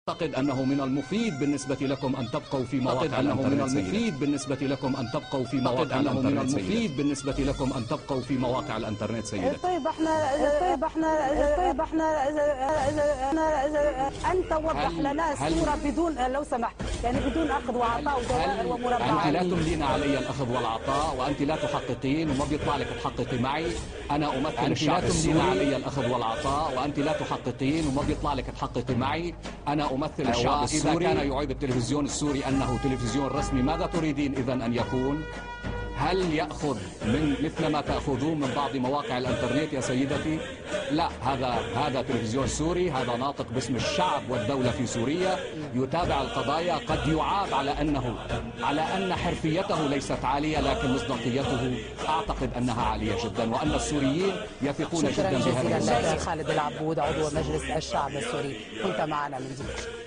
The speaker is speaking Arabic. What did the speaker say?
أعتقد أنه من المفيد بالنسبة لكم أن تبقوا في مواقع الإنترنت المفيد بالنسبة لكم أن تبقوا في مواقع الإنترنت المفيد بالنسبة لكم أن تبقوا في مواقع الإنترنت سيدتي. طيب احنا أنت وضح لنا الصورة بدون لو سمحت يعني بدون أخذ وعطاء ودوائر ومربعات. أنت لا تملين علي الأخذ والعطاء وأنت لا تحققين وما بيطلع لك تحققي معي. أنا أمثل الشعب السوري. علي الأخذ والعطاء وأنت لا تحققين وما بيطلع لك تحققي معي. أنا أمثل الشعب السوري. إذا كان يعيب التلفزيون السوري أنه تلفزيون رسمي ماذا تريدين إذن أن يكون؟ هل يأخذ من مثل ما تأخذون من بعض مواقع الانترنت يا سيدتي؟ لا، هذا تلفزيون سوري، هذا ناطق باسم الشعب والدولة في سوريا، يتابع القضايا. قد يعاب على أن حرفيته ليست عالية، لكن مصداقيته أعتقد أنها عالية جدا، وأن السوريين يثقون جدا بهذا. شكرا جزيلا لك خالد العبود عضو مجلس الشعب السوري، كنت معنا من دمشق.